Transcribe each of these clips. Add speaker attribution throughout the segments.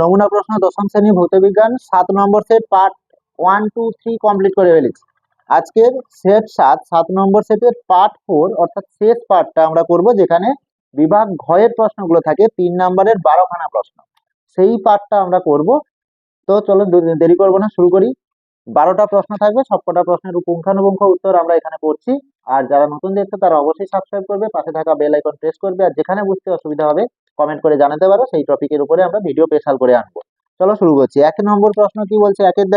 Speaker 1: নমুনা প্রশ্ন দশম শ্রেণী ভৌতবিজ্ঞান 7 নম্বর সেট পার্ট 1, 2, 3 কমপ্লিট করে ফেলেছি। আজকের সেট 7 নম্বর সেটের পার্ট 4 অর্থাৎ শেষ পার্টটা আমরা করব, যেখানে বিভাগ ঘয়ের প্রশ্নগুলো থাকে 3 নম্বরের 12খানা প্রশ্ন, সেই পার্টটা আমরা করব। তো চলো দেরি করব না, শুরু করি। 12টা প্রশ্ন থাকবে, সবকটা প্রশ্নের পুঙ্খানুপুঙ্খ উত্তর আমরা এখানে পড়ছি। আর যারা নতুন দেখছে তারা অবশ্যই সাবস্ক্রাইব করবে, পাশে থাকা বেল আইকন প্রেস করবে, আর যেখানে বুঝতে অসুবিধা হবে কমেন্ট করে জানাতে পারো, সেই টপিকের উপরে আমরা ভিডিও স্পেশাল করে আনবো। চলো শুরু করছি। 1 নম্বর প্রশ্ন কি বলছে? একের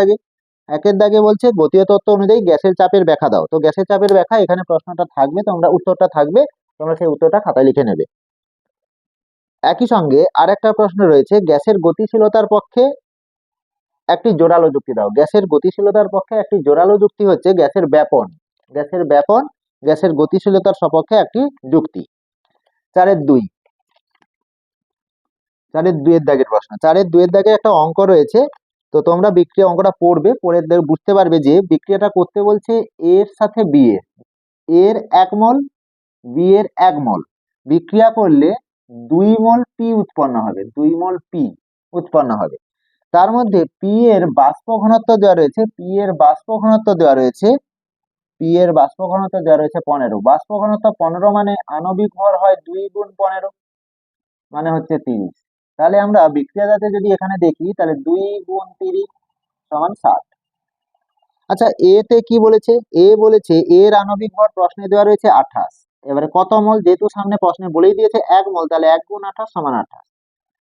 Speaker 1: দাগে বলছে গতীয় তত্ত্ব অনুযায়ী গ্যাসের চাপের ব্যাখ্যা দাও। তো গ্যাসের চাপের ব্যাখ্যা এখানে প্রশ্নটা থাকবে, তোমরা উত্তরটা থাকবে, তোমরা সেই উত্তরটা খাতায় লিখে নেবে। একই সঙ্গে আরেকটা প্রশ্ন রয়েছে, গ্যাসের গতিশীলতার পক্ষে একটি জোরালো যুক্তি দাও। গ্যাসের গতিশীলতার পক্ষে একটি জোরালো যুক্তি হচ্ছে গ্যাসের ব্যাপন। গ্যাসের গতিশীলতার সপক্ষে একটি যুক্তি। 4-2 4-2 দাগের প্রশ্ন। 4-2 দাগে একটা অঙ্ক রয়েছে, তো তোমরা বিক্রিয়া অঙ্কটা পড়বে, পড়ে বুঝতে পারবে যে বিক্রিয়াটা করতে বলছে এর সাথে বি এর 1 মোল, বি এর 1 মোল বিক্রিয়া করলে 2 মোল পি উৎপন্ন হবে, 2 মোল পি উৎপন্ন হবে। তার মধ্যে পি এর বাষ্প ঘনত্ব দেওয়া রয়েছে, পি এর বাষ্প ঘনত্ব দেওয়া রয়েছে 15। বাষ্প ঘনত্ব 15 মানে আণবিক ভর হয় 2 গুণ 15 মানে হচ্ছে 30। তাহলে আমরা বিক্রিয়াটাতে যদি এখানে দেখি, তাহলে 2 গুণ 30 সমান 60। আচ্ছা, এ তে কি বলেছে? এ বলেছে এর আণবিক ভর প্রশ্নে দেওয়া রয়েছে 28। এবারে কত মোল? যেহেতু সামনে প্রশ্নে বলেই দিয়েছে 1 মোল, তাহলে 1 গুণ 28 সমান 28।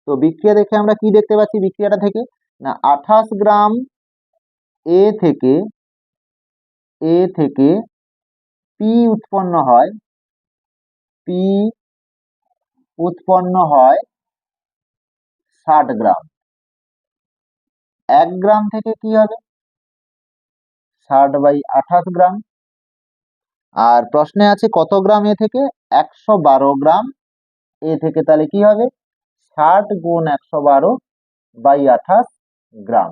Speaker 1: তো বিক্রিয়া দেখে আমরা কি দেখতে পাচ্ছি? বিক্রিয়াটা থেকে না 28 গ্রাম এ থেকে পি উৎপন্ন হয়, 60 গ্রাম। 1 গ্রাম থেকে কি হবে? 60/28 গ্রাম। আর প্রশ্নে আছে কত গ্রাম এ থেকে? 112 গ্রাম এ থেকে, তাহলে কি হবে? 60 গুণ 112/28 গ্রাম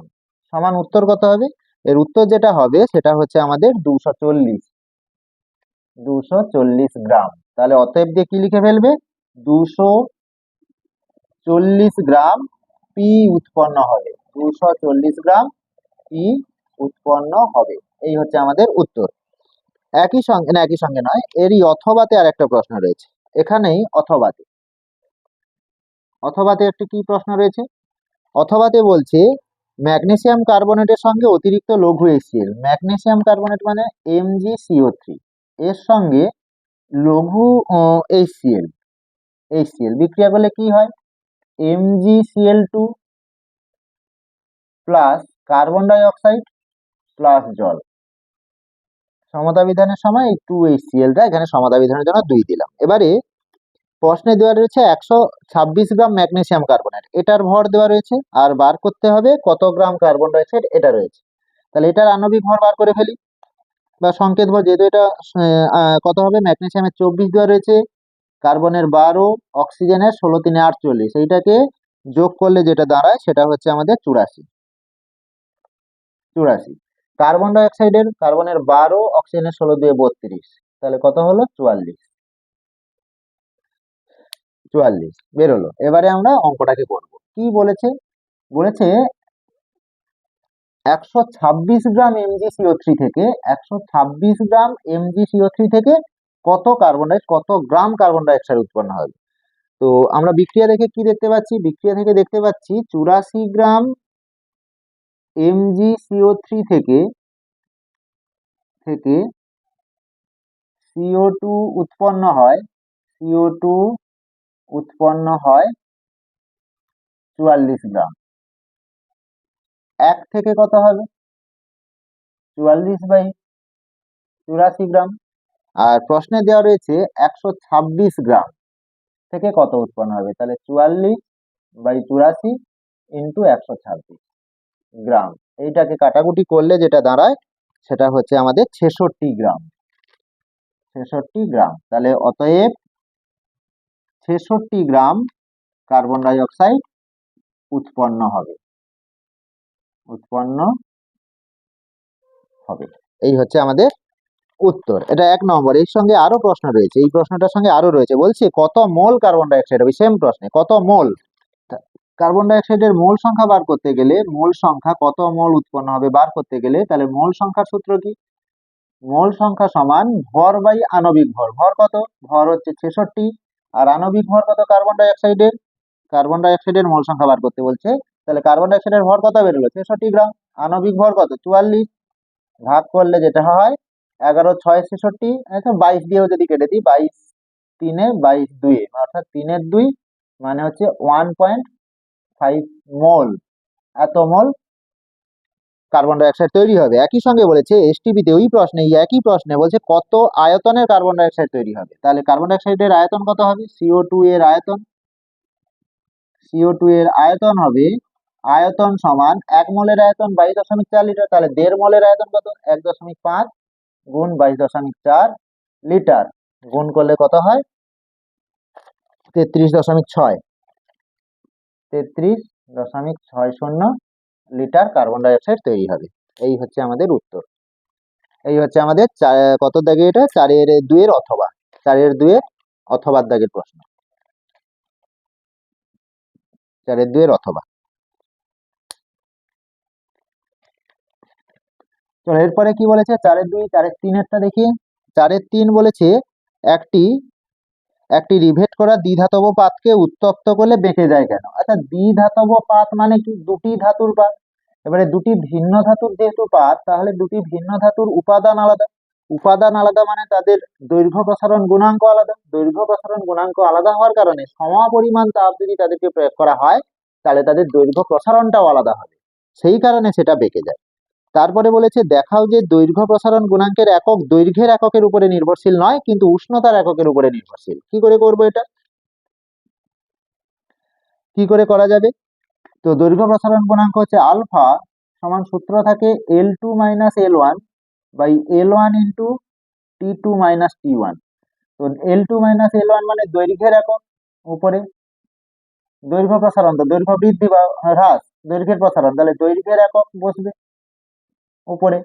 Speaker 1: সমান উত্তর কত হবে? এর উত্তর যেটা হবে সেটা হচ্ছে আমাদের 240 গ্রাম। তাহলে অতএব দিয়ে কি লিখে ফেলবে? 240 গ্রাম পি উৎপন্ন হবে, 240 গ্রাম পি উৎপন্ন হবে। এই হচ্ছে আমাদের উত্তর। একই সঙ্গে নয়, এরই অথবাতে আর একটা প্রশ্ন রয়েছে। এখানেই অথবাতে একটি কি প্রশ্ন রয়েছে? অথবাতে বলছে ম্যাগনেসিয়াম কার্বনেটের সঙ্গে অতিরিক্ত লঘু HCl। ম্যাগনেসিয়াম কার্বনেট মানে MgCO3, এর সঙ্গে লঘু HCl বিক্রিয়া করলে কি হয়? MgCl2 plus carbon die oxide plus জল। সমতা বিধানের সময় এই 2HClটা এখানে সমতা বিধানের জন্য 2 দিলাম। এবারে প্রশ্নে দেওয়া রয়েছে 126 গ্রাম ম্যাগনেসিয়াম কার্বনেট, এটার ভর দেওয়া রয়েছে, আর বার করতে হবে কত গ্রাম কার্বন ডাই অক্সাইড এটা রয়েছে। তাহলে এটার আণবিক ভর বার করে ফেলি, বা সংকেত ভর, যেহেতু এটা কত হবে? ম্যাগনেসিয়ামের 24 দেওয়া রয়েছে, কার্বনের 12, অক্সিজেনের 16 3 48, এইটাকে যোগ করলে যেটা দাঁড়ায় সেটা হচ্ছে আমাদের 84। কার্বন ডাই অক্সাইডের কার্বনের 12, অক্সিজেনের 16 2 32, তাহলে কত হলো? 44 বেরোলো। এবারে আমরা অঙ্কটাকে করব। কি বলেছে? 126 গ্রাম MgCO3 থেকে কত গ্রাম কার্বন ডাই অক্সাইড উৎপন্ন হবে? তো আমরা বিক্রিয়া দেখে কি দেখতে পাচ্ছি? বিক্রিয়া থেকে দেখতে পাচ্ছি 84 গ্রাম MgCO3 থেকে CO2 উৎপন্ন হয় 44 গ্রাম। 1 থেকে কত হবে? 44/84 গ্রাম। আর প্রশ্নে দেওয়া রয়েছে 126 গ্রাম থেকে কত উৎপন্ন হবে? তাহলে 44/84 ইন্টু 126 গ্রাম। এইটাকে কাটাকুটি করলে যেটা দাঁড়ায় সেটা হচ্ছে আমাদের 66 গ্রাম। তাহলে অতএব 66 গ্রাম কার্বন ডাই অক্সাইড উৎপন্ন হবে। এই হচ্ছে আমাদের উত্তর। এটা 1 নম্বর। এর সঙ্গে আরো প্রশ্ন রয়েছে, এই প্রশ্নটার সঙ্গে আরো রয়েছে, বলছে কত মোল কার্বন ডাই অক্সাইড হবে? সেম প্রশ্নে কত মোল, কার্বন ডাই অক্সাইডের মোল সংখ্যা বার করতে গেলে, মোল সংখ্যা কত মোল উৎপন্ন হবে বার করতে গেলে, তাহলে মোল সংখ্যার সূত্র কি? মোল সংখ্যা সমান ভর বাই আণবিক ভর। ভর কত? ভর হচ্ছে 66, আর আণবিক ভর কত কার্বন ডাই অক্সাইডের? কার্বন ডাই অক্সাইডের মোল সংখ্যা বার করতে বলছে, তাহলে কার্বন ডাই অক্সাইডের ভর কত বেরোলো? 66 গ্রাম। আণবিক ভর কত? 44। ভাগ করলে যেটা হয় 11 6 66, 22 দিয়েও যদি কেটে দিই, 22 3 22 2, অর্থাৎ 3/2 মানে হচ্ছে 1.5 মোল, এত মোল কার্বন ডাই অক্সাইড তৈরি হবে। একই সঙ্গে বলেছে এসটিপিতে ওই প্রশ্নে, একই প্রশ্নে বলছে কত আয়তনের কার্বন ডাই অক্সাইড তৈরি হবে। তাহলে কার্বন ডাই অক্সাইডের আয়তন কত হবে? CO2 এর আয়তন, CO2 এর আয়তন হবে, আয়তন সমান 1 মোলের আয়তন 22.4 লিটার। তাহলে 1.5 মোলের আয়তন কত? 1.5 গুণ 22.4 লিটার, গুণ করলে কত হয়? 33.6, 33.60 লিটার কার্বন ডাই অক্সাইড তৈরি হবে। এই হচ্ছে আমাদের উত্তর। এই হচ্ছে আমাদের কত দাগে? এটা 4/2 অথবা, 4/2 অথবার দাগের প্রশ্ন, 4/2 অথবা। চলো এরপরে কি বলেছে? 4/2, 4/3 দেখি। 4/3 বলেছে একটি একটি রিভেট করা দ্বিধাতব পাতকে উত্তপ্ত করলে বেঁকে যায় কেন? আচ্ছা, দ্বিধাতব পাত মানে কি? দুটি ধাতুর পাত। এবারে দুটি ভিন্ন ধাতুর যেহেতু পাত, তাহলে দুটি ভিন্ন ধাতুর উপাদান আলাদা। উপাদান আলাদা মানে তাদের দৈর্ঘ্য প্রসারণ গুণাঙ্ক আলাদা। দৈর্ঘ্য প্রসারণ গুণাঙ্ক আলাদা হওয়ার কারণে সমপরিমাণ তাপ যদি তাদেরকে প্রয়োগ করা হয়, তাহলে তাদের দৈর্ঘ্য প্রসারণটাও আলাদা হবে, সেই কারণে সেটা বেঁকে যায়। তারপরে বলেছে দেখাও যে দৈর্ঘ্য প্রসারণ গুণাঙ্কের একক দৈর্ঘ্যের এককের উপরে নির্ভরশীল নয়, কিন্তু উষ্ণতার এককের উপরে নির্ভরশীল। কি করে করবো এটা? কি করে করা যাবে? তো দৈর্ঘ্য প্রসারণ গুণাঙ্ক হচ্ছে আলফা সমান, সূত্র থাকে L2 minus L1 by L1 into T2 minus T1। তো L2 মাইনাস L1 মানে দৈর্ঘ্যের একক, উপরে দৈর্ঘ্য প্রসারণ, তো দৈর্ঘ্য বৃদ্ধি বা হ্রাস, দৈর্ঘ্যের প্রসারণ, তাহলে দৈর্ঘ্যের একক বসবে উপরে।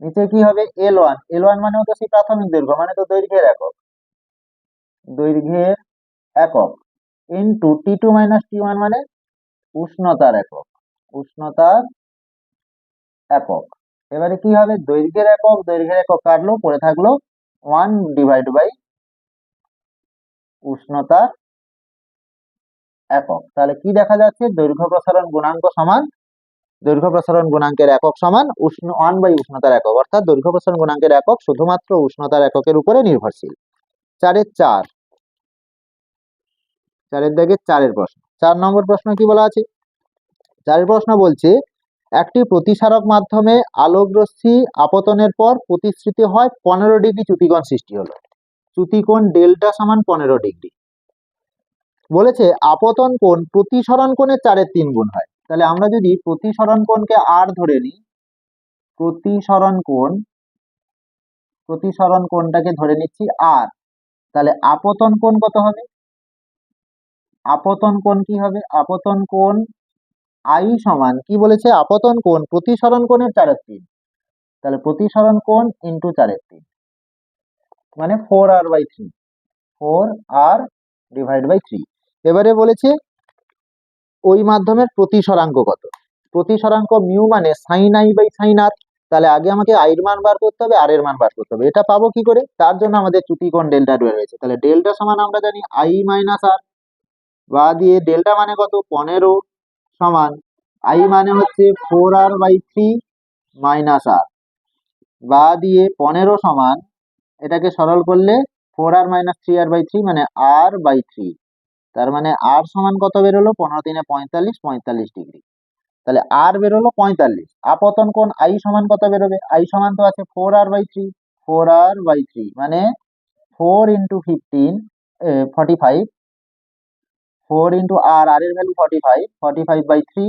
Speaker 1: নিচে কি হবে? L1, L1 মানে হতো সেই প্রাথমিক দৈর্ঘ্য, মানে তো দৈর্ঘ্যের একক, দৈর্ঘ্যের একক, ইন্টু T2 মাইনাস T1 মানে উষ্ণতার একক, উষ্ণতার একক। এবারে কি হবে? দৈর্ঘ্যের একক, দৈর্ঘ্যের একক কাটলো, পড়ে থাকলো 1 ডিভাইড বাই উষ্ণতার একক। তাহলে কি দেখা যাচ্ছে? দৈর্ঘ্য প্রসারণ গুণাঙ্ক সমান, দৈর্ঘ্য প্রসারণ গুণাঙ্কের একক সমান 1 বাই উষ্ণতার একক, অর্থাৎ দৈর্ঘ্য প্রসারণ গুণাঙ্কের একক শুধুমাত্র উষ্ণতার এককের উপরে নির্ভরশীল। 4/4, 4 দাগে 4 প্রশ্ন। 4 নম্বর প্রশ্ন কি বলা আছে? 4 প্রশ্ন বলছে একটি প্রতিসারক মাধ্যমে আলোক রশ্মি আপতনের পর প্রতিসৃতি হয় 15 ডিগ্রি চ্যুতিকোণ সৃষ্টি হলো। চ্যুতিকোণ ডেল্টা সমান 15 ডিগ্রি। বলেছে আপতন কোণ প্রতিসরণ কোণের 4/3 গুণ হয়। তাহলে আমরা যদি প্রতিসরণ কোণকে আর ধরে নিই, প্রতিসরণ কোণটাকে ধরে নিচ্ছি আর, তাহলে আপতন কোণ কত হবে? আপতন কোণ কি হবে? আপতন কোণ আই সমান কি বলেছে? আপতন কোণ প্রতিসরণ কোণের 4/3, তাহলে প্রতিসরণ কোণ ইন্টু 4/3 মানে 4r/3, 4r ডিভাইড বাই 3। এবারে বলেছে ওই মাধ্যমের প্রতিসরাঙ্ক কত? প্রতিসরাঙ্ক মিউ মানে সাইন আই বাই সাইন আর। তাহলে আগে আমাকে আই এর মান বার করতে হবে, আর এর মান বার করতে হবে। এটা পাবো কি করে? তার জন্য আমাদের চ্যুতিকোণ ডেল্টা রয়েছে। তাহলে ডেল্টা সমান আমরা জানি আই মাইনাস আর, বা দিয়ে ডেল্টা মানে কত? 15 সমান আই মানে হচ্ছে 4r/3 মাইনাস আর, বা দিয়ে 15 সমান, এটাকে সরল করলে 4r মাইনাস 3r/3 মানে r/3। তার মানে আর সমান কত বেরোলো? 15 3 45, 45 ডিগ্রি। তাহলে আর বেরোলো 45। আপতন কোণ আই সমান কত বেরোবে? আই সমান তো আছে 4r/3, 4r/3 মানে 4 ইন্টু 15 45, 4 ইন্টু আর, আর এর ভ্যালু 45, 45/3,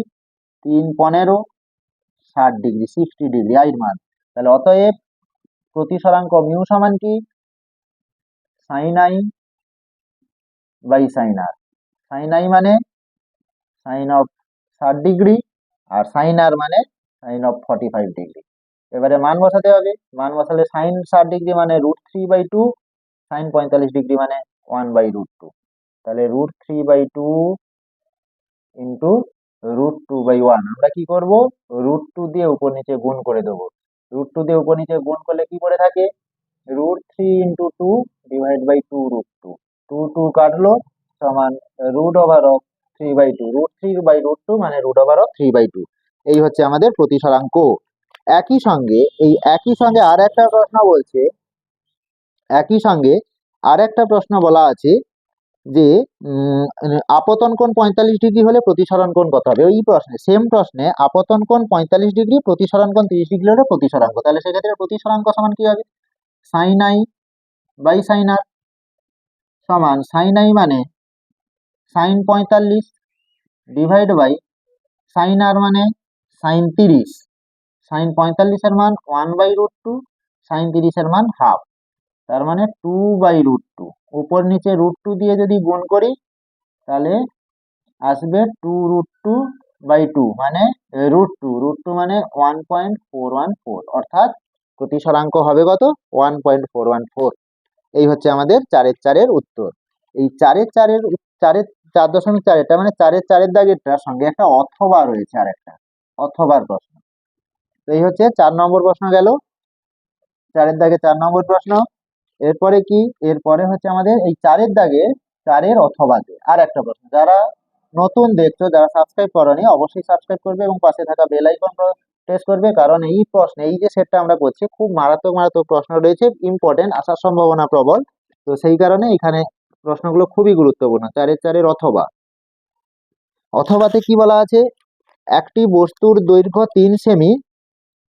Speaker 1: 3 15, 60 ডিগ্রি, 60 ডিগ্রি আই এর মান। তাহলে অতএব প্রতিসরাঙ্ক মিউ সমান কি? Sine i by sine r. Sine i মানে সাইন অফ 60 ডিগ্রি, আর সাইন আর মানে সাইন অফ 45 ডিগ্রি। এবারে মান বসাতে হবে। মান বসালে সাইন 60 ডিগ্রি মানে √3/2, সাইন 45 ডিগ্রি মানে 1/√2। তাহলে √3/2 ইন্টু √2/1। আমরা কি করব, √2 দিয়ে উপর নিচে গুণ করে দেবো। √2 দিয়ে উপর নিচে গুণ করলে কি করে থাকে, √3 ইন্টু 2 ডিভাইড বাই 2 √2, 2 কাটলো সমান √3/2, √3/2 মানে √3/2। এই হচ্ছে আমাদের প্রতিসরাঙ্ক। একই সঙ্গে আর একটা প্রশ্ন বলছে, একই সঙ্গে আর একটা প্রশ্ন বলা আছে যে আপতন কোণ 45 ডিগ্রি হলে প্রতিসরণ কোণ কত হবে। ওই প্রশ্নে, সেম প্রশ্নে আপতন কোণ 45 ডিগ্রি, প্রতিসরণ কোণ 30 ডিগ্রি হলে প্রতিসরাঙ্ক। তাহলে সেক্ষেত্রে প্রতিসরাঙ্ক সমান কি হবে, সাইন আই বাই সাইন আর সমান সাইন আই মানে sign 45 divide by sine r মানে সাইন 30। সাইন 45 এর মান 1/√2, সাইন 30 এর মান হাফ, তার মানে 2/√2। উপর নিচে √2 দিয়ে যদি গুণ করি তাহলে আসবে 2√2/2 মানে √2 মানে 1.414, অর্থাৎ প্রতিসরাঙ্ক হবে কত, 1.414। এই হচ্ছে আমাদের 4-4 উত্তর। এই 4.4 এটা মানে 4-4 দাগেরটার সঙ্গে একটা অথবা রয়েছে, আর একটা অথবার প্রশ্ন। তো এই হচ্ছে 4 নম্বর প্রশ্ন গেল, 4 দাগে 4 নম্বর প্রশ্ন। এরপরে কি, এরপরে হচ্ছে আমাদের এই 4 দাগে 4 অথবাতে আর একটা প্রশ্ন। যারা নতুন দেখছো, যারা সাবস্ক্রাইব করোনি, অবশ্যই সাবস্ক্রাইব করবে এবং পাশে থাকা বেল আইকন প্রেস করবে, কারণ এই প্রশ্ন, এই যে সেটটা আমরা করছি, খুব মারাত্মক মারাত্মক প্রশ্ন রয়েছে, ইম্পর্টেন্ট, আসার সম্ভাবনা প্রবল। তো সেই কারণে এখানে প্রশ্নগুলো খুবই গুরুত্বপূর্ণ। 4-4 অথবাতে কি বলা আছে, একটি বস্তুর দৈর্ঘ্য 3 সেমি,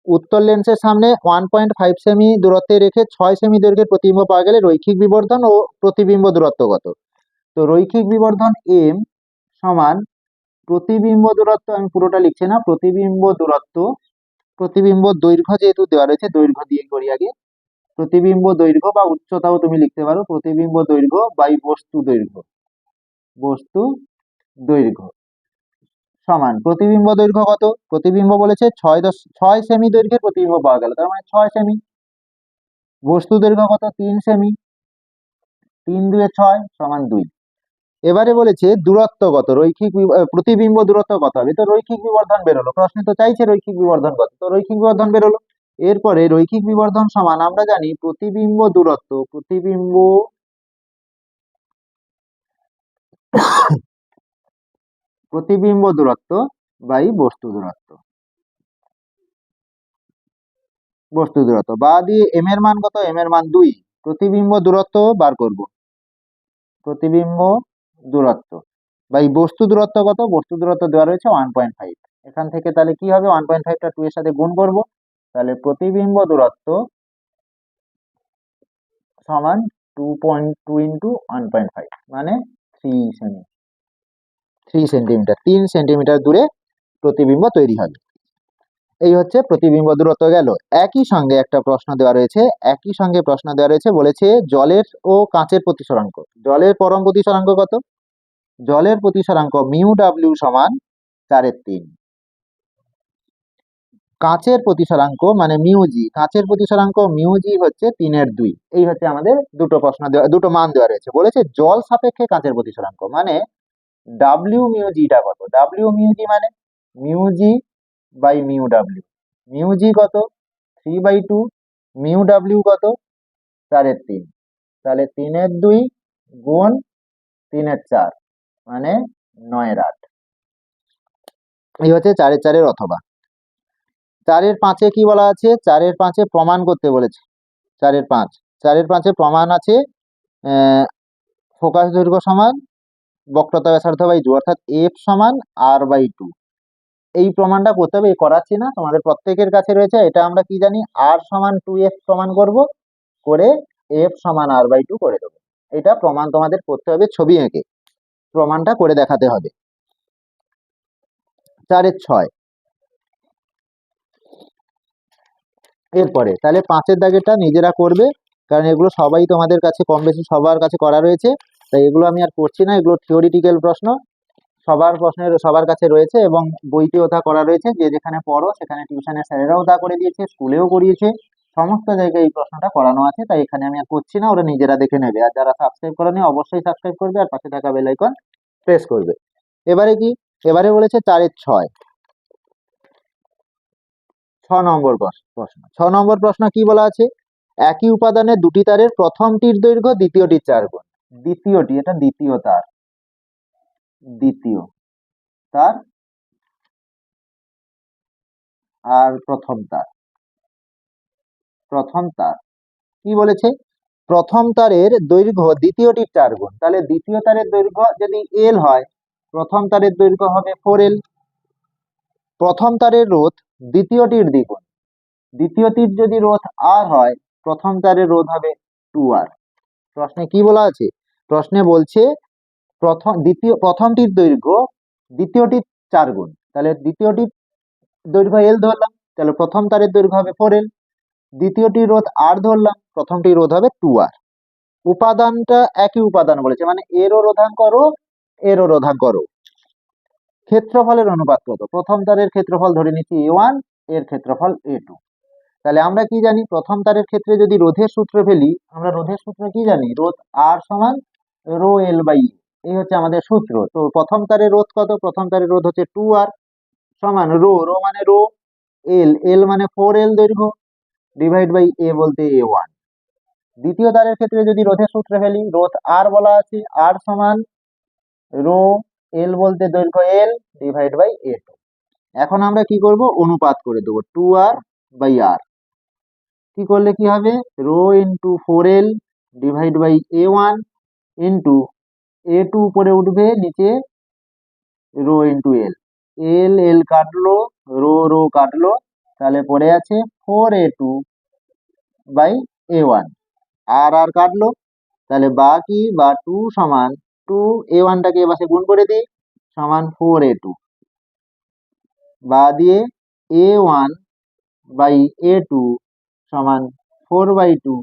Speaker 1: উত্তর লেন্সের সামনে 1.5 সেমি দূরত্বে রেখে 6 সেমি দৈর্ঘ্যের প্রতিবিম্ব পাওয়া গেলে রৈখিক বিবর্ধন ও প্রতিবিম্ব দূরত্ব কত। তো রৈখিক বিবর্ধন এম সমান প্রতিবিম্ব দূরত্ব, আমি পুরোটা লিখছি না, প্রতিবিম্ব দৈর্ঘ্য যেহেতু দেওয়া রয়েছে, দৈর্ঘ্য দিয়ে করি আগে। প্রতিবিম্ব দৈর্ঘ্য বা উচ্চতাও তুমি লিখতে পারো, প্রতিবিম্ব দৈর্ঘ্য বাই বস্তু দৈর্ঘ্য সমান প্রতিবিম্ব দৈর্ঘ্য কত, প্রতিবিম্ব বলেছে 6 সেমি দৈর্ঘ্যের প্রতিবিম্ব পাওয়া গেল, তার মানে 6 সেমি। বস্তু দৈর্ঘ্য কত, 3 সেমি, 3 2 6 সমান 2। এবারে বলেছে দূরত্ব কত, প্রতিবিম্ব দূরত্ব কত হবে। তো রৈখিক বিবর্ধন বেরোলো, প্রশ্নে তো চাইছে রৈখিক বিবর্ধন কত, তো রৈখিক বিবর্ধন বেরোলো। এরপরে রৈখিক বিবর্ধন সমান আমরা জানি প্রতিবিম্ব দূরত্ব, প্রতিবিম্ব দূরত্ব বাই বস্তু দূরত্ব বা দিয়ে এম এর মান কত, এম এর মান 2। প্রতিবিম্ব দূরত্ব বার করব, প্রতিবিম্ব দূরত্ব বাই বস্তু দূরত্ব কত, বস্তু দূরত্ব দেওয়া রয়েছে 1.5। এখান থেকে তাহলে কি হবে, 1.5টা 2 এর সাথে গুণ করব, তাহলে প্রতিবিম্ব দূরত্ব সমান 2.2 ইন্টু 1.5 মানে 3 সেন্টিমিটার, 3 সেন্টিমিটার দূরে প্রতিবিম্ব তৈরি হবে। এই হচ্ছে প্রতিবিম্ব দূরত্ব গেল। একই সঙ্গে একটা প্রশ্ন দেওয়া রয়েছে, বলেছে জলের ও কাঁচের প্রতিসরাঙ্ক। জলের পরম প্রতিসরাঙ্ক কত, জলের প্রতিসরাঙ্ক μw সমান 4/3। কাঁচের প্রতিসরাঙ্ক মানে কাঁচের প্রতিসরাঙ্ক হচ্ছে 3/2। এই হচ্ছে আমাদের দুটো মান দেওয়া রয়েছে। বলেছে জল সাপেক্ষে কাঁচের প্রতিসরাঙ্ক মানে টা কত, মানে বাই কত 3/2, কত 4/3, তাহলে 3/2 গুণ 3/4 মানে 9/8। এই হচ্ছে 4/4 অথবা। 4/5 কি বলা আছে, 4/5 প্রমাণ করতে বলেছে। 4/5 প্রমাণ আছে ফোকাস দৈর্ঘ্য সমান বক্রতা ব্যাসার্ধ বাই 2, অর্থাৎ এফ সমান r/2। এই প্রমাণটা করতে হবে, করাচ্ছি না, তোমাদের প্রত্যেকের কাছে রয়েছে। এটা আমরা কি জানি, r সমান 2f প্রমাণ করব, করে f সমান r/2 করে দেবো। এটা প্রমাণ তোমাদের করতে হবে, ছবি এঁকে প্রমাণটা করে দেখাতে হবে। 4/6 এরপরে তাহলে 5 দাগেরটা নিজেরা করবে, কারণ এগুলো সবাই তোমাদের কাছে কম বেশি সবার কাছে করা রয়েছে, তাই এগুলো আমি আর করছি না। এগুলো থিওরিটিক্যাল প্রশ্ন, সবার কাছে রয়েছে এবং বইতেও তা করা রয়েছে। যে যেখানে পড়ো সেখানে টিউশনের স্যারেরাও তা করে দিয়েছে, স্কুলেও করিয়েছে, সমস্ত জায়গায় এই প্রশ্নটা করানো আছে, তাই এখানে আমি আর করছি না, ওরা নিজেরা দেখে নেবে। আর যারা সাবস্ক্রাইব করেনি অবশ্যই সাবস্ক্রাইব করবে আর পাশে থাকা বেল আইকন প্রেস করবে। এবারে কি, এবারে বলেছে 4-6 6 নম্বর প্রশ্ন। 6 নম্বর প্রশ্ন কি বলা আছে? একই উপাদানে দুটি তারের প্রথমটির দৈর্ঘ্য দ্বিতীয়টির 4 গুণ। দ্বিতীয়টি, এটা দ্বিতীয় তার, দ্বিতীয় তার আর প্রথম তার। প্রথম তার কি বলেছে? প্রথম তারের দৈর্ঘ্য দ্বিতীয়টির 4 গুণ। তাহলে দ্বিতীয় তারের দৈর্ঘ্য যদি এল হয়, প্রথম তারের দৈর্ঘ্য হবে 4L। প্রথম তারের রোধ দ্বিতীয়টির দ্বিগুণ। দ্বিতীয়টির যদি রোধ আর হয়, প্রথম তারের রোধ হবে 2R। প্রশ্নে কি বলা আছে? প্রশ্নে বলছে প্রথমটির দৈর্ঘ্য দ্বিতীয়টির 4 গুণ। তাহলে দ্বিতীয়টির দৈর্ঘ্য এল ধরলাম, তাহলে প্রথম তারের দৈর্ঘ্য হবে 4L। দ্বিতীয়টির রোধ আর ধরলাম, প্রথমটির রোধ হবে 2R। উপাদানটা একই উপাদান বলেছে, মানে এরও রোধাঙ্ক রো, এরও রোধাঙ্ক রো। ক্ষেত্রফলের অনুপাত কত? প্রথম তারের ক্ষেত্রফল ধরে নিচ্ছি A1, এর ক্ষেত্রফল A2। তাহলে আমরা কি জানি? প্রথম তারের ক্ষেত্রে যদি রোধের সূত্র ফেলি, আমরা রোধের সূত্র কি জানি? রোধ আর সমান রো এল বাই, এই হচ্ছে আমাদের সূত্র। তো প্রথম তারের রোধ কত? প্রথম তারের রোধ হচ্ছে 2R সমান রো, রো মানে রো, এল, এল মানে 4L দৈর্ঘ্য, ডিভাইড বাই এ বলতে A1। দ্বিতীয় তারের ক্ষেত্রে যদি রোধের সূত্র ফেলি, রোধ আর বলা আছে, আর সমান রো, এল বলতে দৈর্ঘ্য এল, ডিভাইড বাই A2। এখন আমরা কি করব? অনুপাত করে দেবো 2R বাই আর। কি করলে কি হবে? Row into 4L divide by A1 into A2 উপরে উঠবে, নিচে রো ইন্টু এল। এল এল কাটলো, রো রো কাটলো, তাহলে পড়ে আছে 4A2 বাই A1। আর আর কাটলো, তাহলে বাকি বা 2 সমান 2, A1টাকে এবার গুণ করে দিই, সমান 4A2 বা দিয়ে A1 বাই A2 সমান 4/2,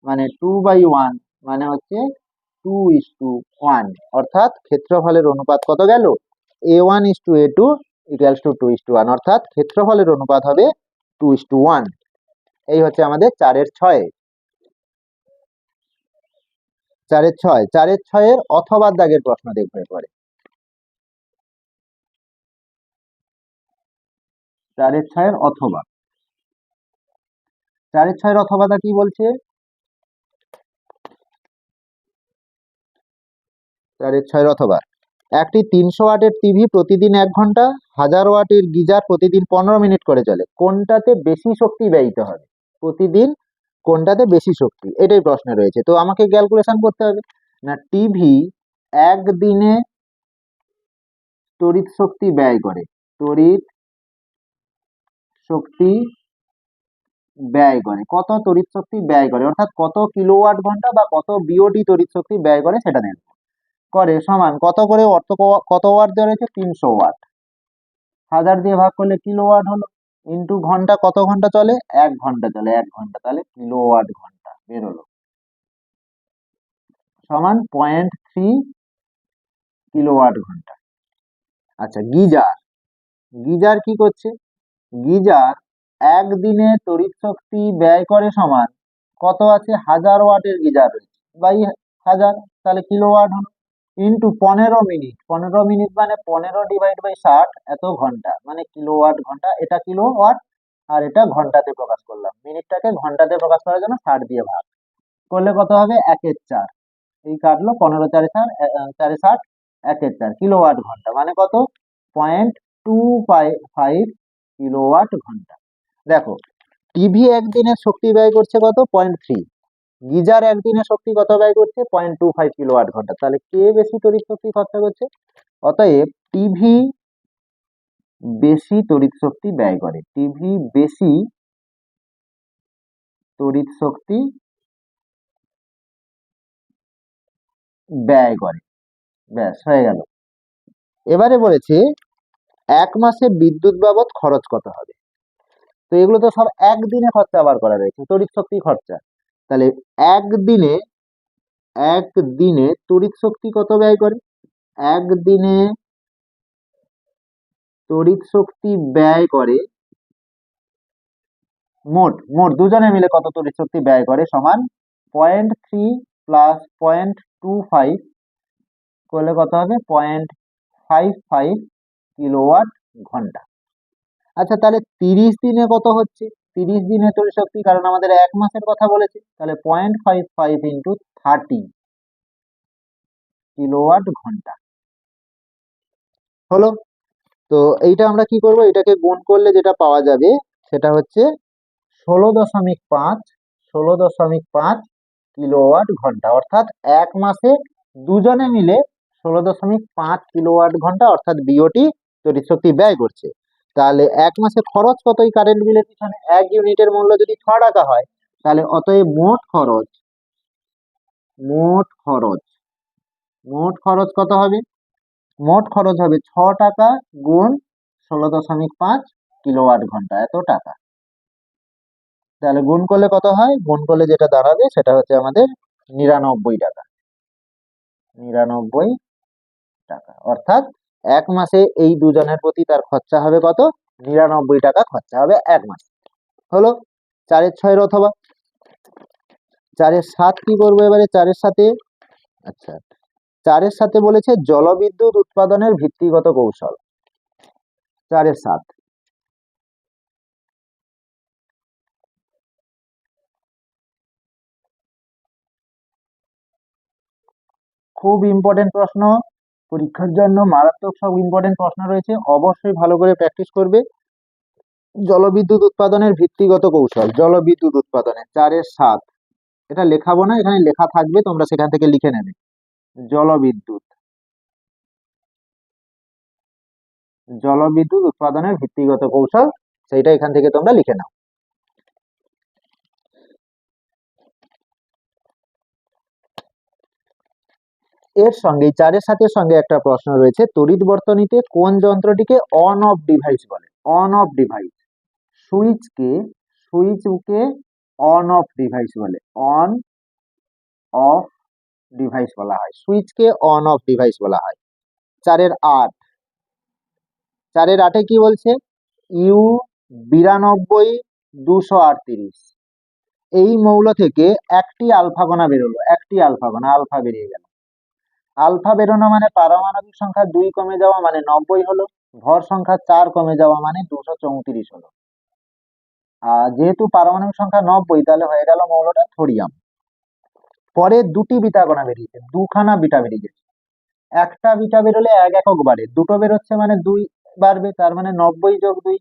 Speaker 1: মানে 2/1, মানে হচ্ছে 2:1। অর্থাৎ ক্ষেত্রফলের অনুপাত কত গেল? A1:A2 ইকুয়ালস টু 2:1, অর্থাৎ ক্ষেত্রফলের অনুপাত হবে 2:1। এই হচ্ছে আমাদের 4-6। 4-6, 4-6 অথবা দাগের প্রশ্ন দেখবে পরে। 4-6 অথবা। 4-6 অথবাটা কি বলছে? 4-6 অথবা, একটি 300 ওয়াটের টিভি প্রতিদিন 1 ঘন্টা, 1000 ওয়াটের গিজার প্রতিদিন 15 মিনিট করে চলে। কোনটাতে বেশি শক্তি ব্যয়িত হবে? প্রতিদিন কোনটাতে বেশি শক্তি, এটাই প্রশ্নে রয়েছে। তো আমাকে ক্যালকুলেশন করতে হবে না। টিভি একদিনে তড়িৎ শক্তি ব্যয় করে, তড়িৎ শক্তি ব্যয় করে, কত তড়িৎ শক্তি ব্যয় করে, অর্থাৎ কত কিলোওয়াট ঘন্টা বা কত বিওটি তড়িৎ শক্তি ব্যয় করে সেটা নেন করে, সমান কত করে, কত ওয়াট দেওয়া রয়েছে? 300 ওয়াট। 1000 দিয়ে ভাগ করলে কিলোওয়াট হলো, ইন্টু ঘন্টা, কত ঘন্টা চলে? 1 ঘন্টা চলে, 1 ঘন্টা, তাহলে কিলোওয়াট ঘন্টা বেরোলো, সমান 0.3 কিলোওয়াট ঘন্টা। আচ্ছা, গিজার, গিজার কি করছে? গিজার একদিনে তড়িৎ শক্তি ব্যয় করে সমান কত আছে? 1000 ওয়াটের গিজার রয়েছে, বাই 1000, তাহলে কিলোওয়াট হলো, ইন্টু 15 মিনিট। 15 মিনিট মানে 15 ডিভাইড বাই 60, এত ঘন্টা, মানে কিলোওয়াট ঘন্টা। এটা কিলোওয়াট আর এটা ঘন্টাতে প্রকাশ করলাম, মিনিটটাকে ঘন্টাতে প্রকাশ করার জন্য 60 দিয়ে ভাগ করলে কত হবে? 1/4। এই কাটলো 15 4 60, 1/4 কিলোওয়াট ঘন্টা, মানে কত? 0.25 কিলোওয়াট ঘন্টা। দেখো, টিভি একদিনে শক্তি ব্যয় করছে কত? 0.3। গিজার একদিনে শক্তি কত ব্যয় করছে? 0.25 কিলোওয়াট ঘন্টা। তাহলে কে বেশি তড়িৎ শক্তি খরচা করছে? অতএব টিভি বেশি তড়িৎ শক্তি ব্যয় করে, টিভি বেশি তড়িৎ শক্তি ব্যয় করে। ব্যাস হয়ে গেল। এবারে বলেছে 1 মাসে বিদ্যুৎ বাবদ খরচ কত হবে? তো এগুলো তো সব একদিনে খরচা বার করা রয়েছে, তড়িৎ শক্তি খরচা। তাহলে একদিনে, একদিনে তড়িৎ শক্তি কত ব্যয় করে? একদিনে তড়িৎ শক্তি ব্যয় করে, মোট মোট দুজনে মিলে কত তড়িৎ শক্তি ব্যয় করে, সমান 0.3 প্লাস 0.25 করলে কত হবে? 0.55 কিলোওয়াট ঘন্টা। আচ্ছা, তাহলে 30 দিনে কত হচ্ছে? 30 দিনে তড়িৎ শক্তি, কারণ আমাদের 1 মাসের কথা বলেছে, তাহলে 0.55 ইন্টু 30 কিলোওয়াট ঘন্টা হলো। তো এইটা আমরা কি করব, এটাকে গুণ করলে যেটা পাওয়া যাবে সেটা হচ্ছে 16.5 কিলোওয়াট ঘন্টা, অর্থাৎ 1 মাসে দুজনে মিলে 16.5 কিলোওয়াট ঘন্টা অর্থাৎ বিওটি তড়িৎ শক্তি ব্যয় করছে। তাহলে 1 মাসে খরচ কত এই কারেন্ট বিলের পিছনে? 1 ইউনিটের মূল্য যদি 6 টাকা হয়, তাহলে অতএব মোট খরচ কত হবে? মোট খরচ হবে 6 টাকা গুণ 16.5 কিলোওয়াট ঘন্টা, এত টাকা। তাহলে গুণ করলে কত হয়? গুণ করলে যেটা দাঁড়াবে সেটা হচ্ছে আমাদের 99 টাকা। 99 টাকা, অর্থাৎ 1 মাসে এই দুজনের প্রতি তার খরচা হবে কত? 99 টাকা খরচা হবে 1 মাসে। হলো 4-এর 6 অথবা 4-এর 7 কি করবো এবারে? 4-এর সাথে, আচ্ছা, 4-এর সাথে বলেছে জলবিদ্যুৎ উৎপাদনের ভিত্তিগত কৌশল। 4-এর 7 খুব ইম্পর্টেন্ট প্রশ্ন, পরীক্ষার জন্য মারাত্মক সব ইম্পর্টেন্ট প্রশ্ন রয়েছে, অবশ্যই ভালো করে প্র্যাকটিস করবে। জলবিদ্যুৎ উৎপাদনের ভিত্তিগত কৌশল, জলবিদ্যুৎ উৎপাদনের 4-এর 7, এটা লেখাবো না, এখানে লেখা থাকবে, তোমরা সেখান থেকে লিখে নেবে। জলবিদ্যুৎ উৎপাদনের ভিত্তিগত কৌশল, সেইটা এখান থেকে তোমরা লিখে নাও। এর সঙ্গে 4-এর 7-এর সঙ্গে একটা প্রশ্ন রয়েছে, তড়িৎ বর্তনীতে কোন যন্ত্রটিকে অন অফ ডিভাইস বলে? অন অফ ডিভাইস, সুইচকে অন অফ ডিভাইস বলে, অন অফ ডিভাইস বলা হয়, সুইচকে অন অফ ডিভাইস বলা হয়। 4-এর 8, 4-এর 8-এ কি বলছে? U92-238, এই মৌল থেকে একটি আলফা কণা বেরোলো, একটি আলফা কণা, আলফা বেরিয়ে গেল। আলফা বেরোনো মানে পারমাণবিক সংখ্যা 2 কমে যাওয়া মানে 90 হলো, ভর সংখ্যা 4 কমে যাওয়া মানে 234 হলো। আর যেহেতু পারমাণবিক সংখ্যা 90, তাহলে হয়ে গেল মৌলটা থোরিয়াম। পরে দুটি বিটা কণা বেরিয়েছে, দুখানা বিটা বেরিয়ে গেছে। একটা বিটা বেরোলে 1 একক বাড়ে, দুটো বেরোচ্ছে মানে 2 বাড়বে, তার মানে 90 যোগ 2।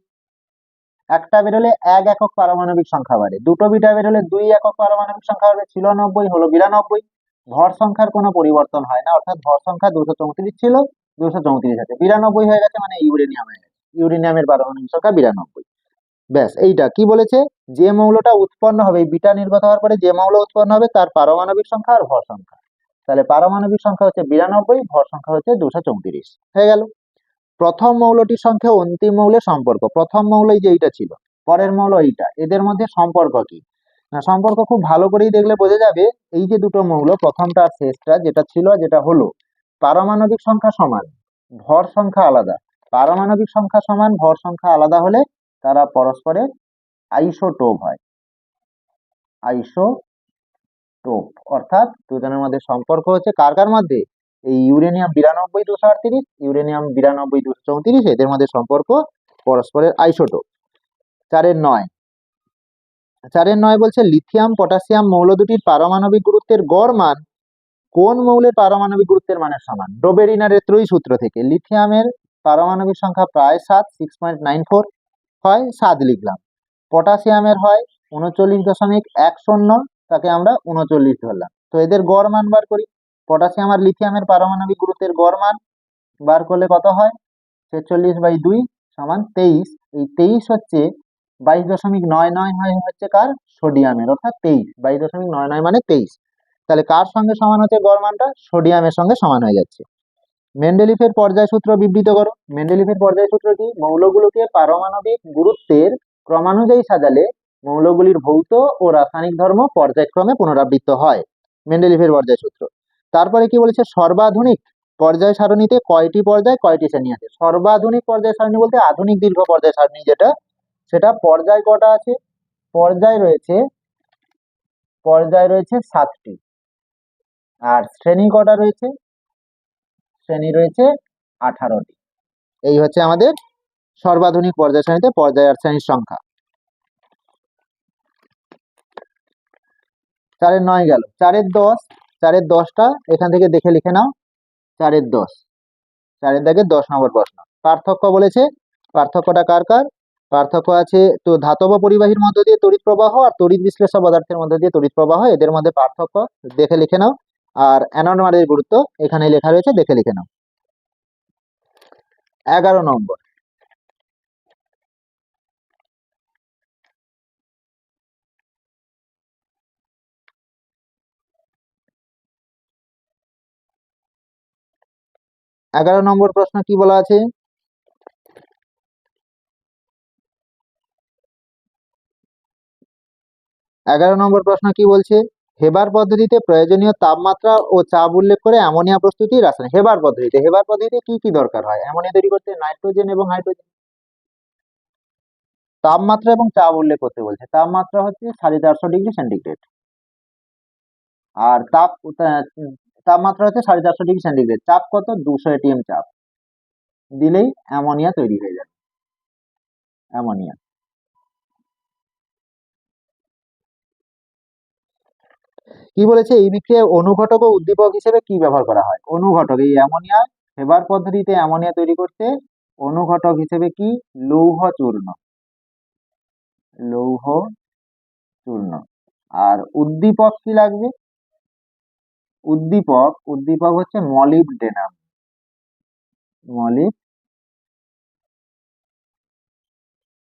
Speaker 1: একটা বেরোলে 1 একক পারমাণবিক সংখ্যা বাড়ে, দুটো বিটা বেরোলে 2 একক পারমাণবিক সংখ্যা বাড়বে, ছিল 90 হলো 92। ভর সংখ্যার কোনো পরিবর্তন হয় না, অর্থাৎ ভর সংখ্যা 234 ছিল, 234 আছে, 92 হয়ে গেছে, মানে ইউরেনিয়াম হয়ে গেছে। ইউরেনিয়ামের পারমাণবিক সংখ্যা 92। ব্যাস, এইটা কি বলেছে? যে মৌলটা উৎপন্ন হবে, বিটা নির্গত হওয়ার পরে যে মৌল উৎপন্ন হবে তার পারমাণবিক সংখ্যা আর ভর সংখ্যা। তাহলে পারমাণবিক সংখ্যা হচ্ছে 92, ভর সংখ্যা হচ্ছে 234, হয়ে গেল। প্রথম মৌলটির সঙ্গে অন্তিম মৌলের সম্পর্ক, প্রথম মৌলই যে এইটা ছিল, পরের মৌল এইটা, এদের মধ্যে সম্পর্ক কি? না, সম্পর্ক খুব ভালো করেই দেখলে বোঝা যাবে। এই যে দুটো মৌল, প্রথমটা আর শেষটা, যেটা ছিল যেটা হলো, পারমাণবিক সংখ্যা সমান, ভর সংখ্যা আলাদা। পারমাণবিক সংখ্যা সমান, ভর সংখ্যা আলাদা হলে তারা পরস্পরের আইসোটোপ হয়, আইসোটোপ, অর্থাৎ দুজনের মধ্যে সম্পর্ক হচ্ছে কার কার মধ্যে? এই ইউরেনিয়াম 92-238, ইউরেনিয়াম 92-234, এদের মধ্যে সম্পর্ক পরস্পরের আইসোটোপ। 4-এর 9, 4-এর 9 বলছে লিথিয়াম পটাশিয়াম মৌল দুটির পারমাণবিক গুরুত্বের গড় মান কোন মৌলের পারমাণবিক গুরুত্বের মানের সমান? ডোবেরিনারের ত্রয়ী সূত্র থেকে লিথিয়ামের পারমাণবিক সংখ্যা প্রায় 7, 6.94 হয়, 7 লিখলাম। পটাশিয়ামের হয় 39.10, তাকে আমরা 39 ধরলাম। তো এদের গড় মান বার করি। পটাশিয়াম আর লিথিয়ামের পারমাণবিক গুরুত্বের গড় মান বার করলে কত হয়? 46/2 সমান 23। এই 23 হচ্ছে 22.99 হয় হচ্ছে কার? সোডিয়ামের, অর্থাৎ 23, 22.99 মানে 23। তাহলে কার সঙ্গে সমান হচ্ছে গড় মানটা? সোডিয়ামের সঙ্গে সমান হয়ে যাচ্ছে। মেন্ডেলিফের পর্যায় সূত্র বিবৃত করো। মেন্ডেলিফের পর্যায় সূত্র কি? মৌলগুলোকে পারমাণবিক গুরুত্বের ক্রমানুযায়ী সাজালে মৌলগুলির ভৌত ও রাসায়নিক ধর্ম পর্যায়ক্রমে পুনরাবৃত্ত হয়, মেন্ডেলিফের পর্যায় সূত্র। তারপরে কি বলেছে? সর্বাধুনিক পর্যায় সারণীতে কয়টি পর্যায়, কয়টি শ্রেণী আছে? সর্বাধুনিক পর্যায় সারণী বলতে আধুনিক দীর্ঘ পর্যায় সারণী যেটা, সেটা পর্যায় কটা আছে? পর্যায় রয়েছে 7টি। আর শ্রেণী কটা রয়েছে? শ্রেণী রয়েছে 18টি। এই হচ্ছে আমাদের সর্বাধুনিক পর্যায় সারণীতে পর্যায় শ্রেণীর সংখ্যা। 4-এর 9 গেল, 4-এর 10, 4-এর 10টা এখান থেকে দেখে লিখে নাও। 4-এর 10, 4-এর দাগের 10 নম্বর প্রশ্ন। পার্থক্য বলেছে, পার্থক্যটা কার কার? পার্থক্য আছে তো ধাতব পরিবাহীর মধ্য দিয়ে তড়িৎ প্রবাহ আর তড়িৎ বিশ্লেষ্য পদার্থের মধ্য দিয়ে তড়িৎ প্রবাহ, এদের মধ্যে পার্থক্য দেখে লিখে নাও। আর অ্যানোডের গুরুত্ব এখানে লেখা রয়েছে, দেখে লিখে নাও। 11 নম্বর, প্রশ্ন কি বলা আছে? 11 নম্বর প্রশ্ন কি বলছে? হেবার পদ্ধতিতে প্রয়োজনীয় তাপমাত্রা ও চাপ উল্লেখ করে অ্যামোনিয়া প্রস্তুতি রাসায়নিক। হেবার পদ্ধতিতে কি কি দরকার হয় অ্যামোনিয়া তৈরি করতে? নাইট্রোজেন এবং হাইড্রোজেন। তাপমাত্রা এবং চাপ উল্লেখ করতে বলছে। তাপমাত্রা হচ্ছে 450°C, আর তাপমাত্রা হচ্ছে 450°C। চাপ কত? 200 atm চাপ দিলেই অ্যামোনিয়া তৈরি হয়ে যাবে। অ্যামোনিয়া কি বলেছে? এই বিক্রিয়ায় অনুঘটক ও উদ্দীপক হিসেবে কি ব্যবহার করা হয়? অনুঘটক, এই অ্যামোনিয়া হেবার পদ্ধতিতে অ্যামোনিয়া তৈরি করতে অনুঘটক হিসেবে কি? লৌহ চূর্ণ। লৌহ চূর্ণ। আর উদ্দীপক কি লাগবে? উদ্দীপক হচ্ছে মলিবডেনাম।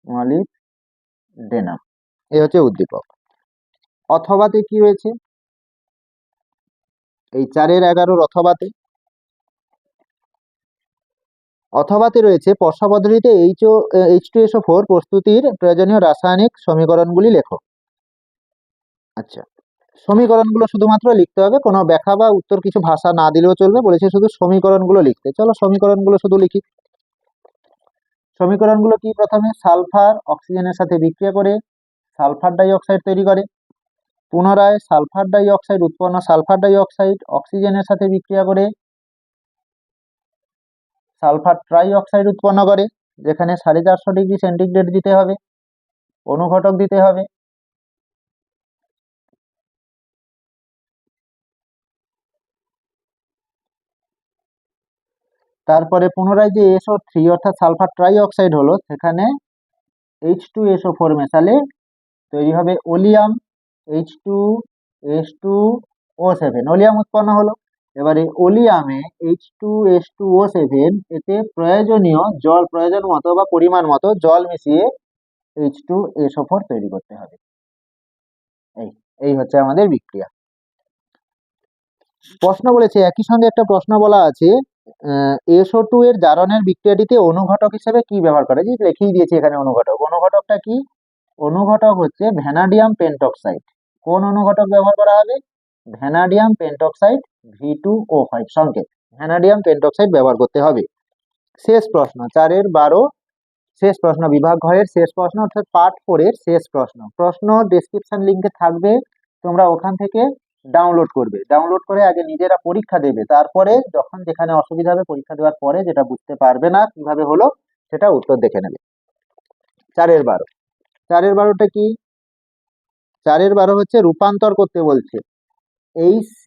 Speaker 1: মলিবডেনাম এই হচ্ছে উদ্দীপক। অথবাতে কি রয়েছে? এই 4-এর 11 অথবাতে রয়েছে পর্ষা পদ্ধতিতে H2SO4 প্রস্তুতির প্রয়োজনীয় রাসায়নিক সমীকরণগুলি লেখো। আচ্ছা, সমীকরণগুলো শুধুমাত্র লিখতে হবে, কোনো ব্যাখ্যা বা উত্তর কিছু ভাষা না দিলেও চলবে, বলেছে শুধু সমীকরণগুলো লিখতে। চলো সমীকরণগুলো শুধু লিখি। সমীকরণগুলো কি? প্রথমে সালফার অক্সিজেনের সাথে বিক্রিয়া করে সালফার ডাই অক্সাইড তৈরি করে, পুনরায় সালফার ডাই অক্সাইড উৎপন্ন সালফার ডাই অক্সাইড অক্সিজেনের সাথে বিক্রিয়া করে সালফার ট্রাই অক্সাইড উৎপন্ন করে, যেখানে 450°C দিতে হবে, অনুঘটক দিতে হবে। তারপরে পুনরায় যে SO3 অর্থাৎ সালফার ট্রাই অক্সাইড হলো, সেখানে H2SO4 মেশালে তৈরি হবে ওলিয়াম, H2S2O7, ওলিয়াম উৎপন্ন হলো। এবারে ওলিয়ামে H2S2O7 এতে প্রয়োজনীয় জল, প্রয়োজন মতো বা পরিমাণ মতো জল মিশিয়ে H2SO4 তৈরি করতে হবে। এই হচ্ছে আমাদের বিক্রিয়া। প্রশ্ন বলেছে, একই সঙ্গে একটা প্রশ্ন বলা আছে, SO2 এর জারণের বিক্রিয়াটিতে অনুঘটক হিসেবে কি ব্যবহার করে? যে লিখেই দিয়েছে এখানে অনুঘটকটা কি? অনুঘটক হচ্ছে ভ্যানাডিয়াম পেন্টক্সাইড। কোন অনুঘটক ব্যবহার করা হবে? ভ্যানাডিয়াম পেন্টক্সাইড V2O5 সংকেত, ভ্যানাডিয়াম পেন্টক্সাইড ব্যবহার করতে হবে। শেষ প্রশ্ন 4-এর 12, শেষ প্রশ্ন, বিভাগ ঘয়ের শেষ প্রশ্ন, অর্থাৎ পার্ট 4 এর শেষ প্রশ্ন ডেসক্রিপশন লিংকে থাকবে, তোমরা ওখান থেকে ডাউনলোড করবে। ডাউনলোড করে আগে নিজেরা পরীক্ষা দেবে, তারপরে যখন যেখানে অসুবিধা হবে পরীক্ষা দেওয়ার পরে যেটা বুঝতে পারবে না কিভাবে হলো সেটা উত্তর দেখে নেবে। 4-এর 12, 4-এর 12টা কি? 4-এর 12 হচ্ছে রূপান্তর করতে বলছে। HC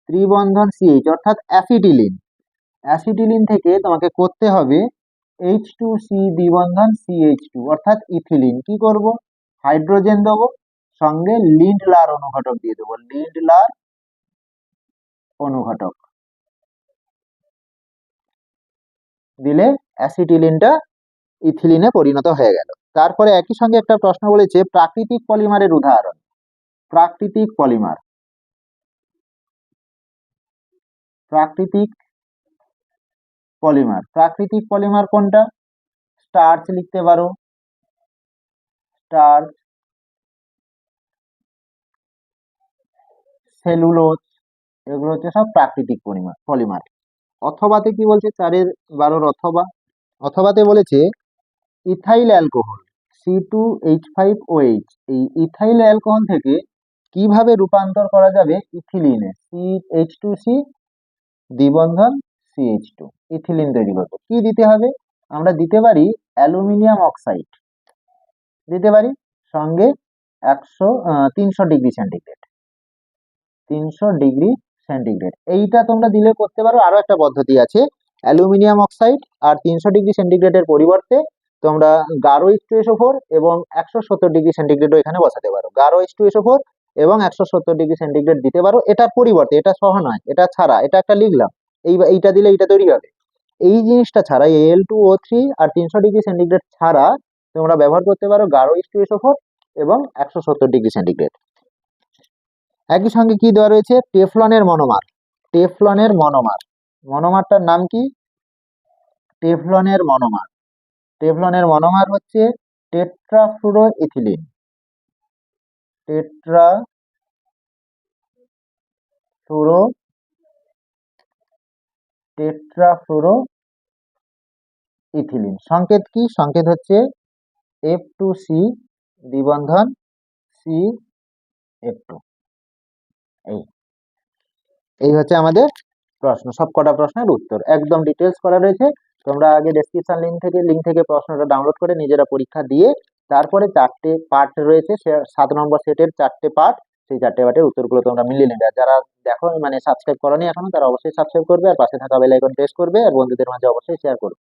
Speaker 1: ত্রিবন্ধন CH অর্থাৎ অ্যাসিটিলিন থেকে তোমাকে করতে হবে H2C দ্বিবন্ধন CH2 অর্থাৎ ইথিলিন। কি করব? হাইড্রোজেন দেবো, সঙ্গে লিন্ডলার অনুঘটক দিয়ে দেবো, লিন্ডলার অনুঘটক দিলে অ্যাসিটিলিনটা ইথিলিনে পরিণত হয়ে গেল। তারপরে একই সঙ্গে একটা প্রশ্ন বলেছে, প্রাকৃতিক পলিমারের উদাহরণ। প্রাকৃতিক পলিমার কোনটা? স্টার্চ লিখতে পারো, স্টার্চ, সেলুলোজ, এগুলো হচ্ছে সব প্রাকৃতিক পলিমার। অথবাতে কি বলছে? 4-এর 12 অথবাতে বলেছে ইথাইল অ্যালকোহল C2H5OH, এই ইথাইল অ্যালকোহল থেকে কিভাবে রূপান্তর করা যাবে ইথিলিনে, H2C দ্বিবন্ধন CH2, ইথিলিন তৈরি করতে কি দিতে হবে? আমরা দিতে পারি অ্যালুমিনিয়াম অক্সাইড, দিতে পারি সঙ্গে 300 ডিগ্রি সেন্টিগ্রেড, 300 ডিগ্রি সেন্টিগ্রেড। এইটা তোমরা দিলে করতে পারো। আরো একটা পদ্ধতি আছে, অ্যালুমিনিয়াম অক্সাইড আর 300 ডিগ্রি সেন্টিগ্রেডের পরিবর্তে তোমরা গারো H2SO4 এবং 170 ডিগ্রি সেন্টিগ্রেডও এখানে বসাতে পারো। গারো H2SO4 এবং 170 ডিগ্রি সেন্টিগ্রেড দিতে পারো এটার পরিবর্তে, এটা সহ নয়, এটা ছাড়া, এটা একটা লিখলাম, এইটা দিলে এইটা তৈরি হবে। এই জিনিসটা ছাড়া Al2O3 আর 300 ডিগ্রি সেন্টিগ্রেড ছাড়া তোমরা ব্যবহার করতে পারো গারো H2SO4 এবং 170 ডিগ্রি সেন্টিগ্রেড। একই সঙ্গে কি দেওয়া রয়েছে, টেফলনের মনোমার। টেফলনের মনোমার, মনোমারটার নাম কি? টেফলনের মনোমার। টেফলনের মনোমার হচ্ছে টেট্রাফ্লুরোইথিলিন। টেট্রাফ্লুরোইথিলিন সংকেত কি? সংকেত হচ্ছে F2C দ্বিবন্ধন CF2। এই এই হচ্ছে আমাদের প্রশ্ন, সব কটা প্রশ্নের উত্তর একদম ডিটেলস করা রয়েছে। তোমরা আগে ডেসক্রিপশন লিঙ্ক থেকে প্রশ্নটা ডাউনলোড করে নিজেরা পরীক্ষা দিয়ে তারপরে 4টে পার্ট রয়েছে, 7 নম্বর সেটের 4টে পার্ট, সেই 4টে পার্টের উত্তরগুলো তোমরা মিলিয়ে নেবে। আর যারা দেখো সাবস্ক্রাইব করোনি এখনো, তারা অবশ্যই সাবস্ক্রাইব করবে আর পাশে থাকা বেল আইকন প্রেস করবে আর বন্ধুদের মাঝে অবশ্যই শেয়ার করবে।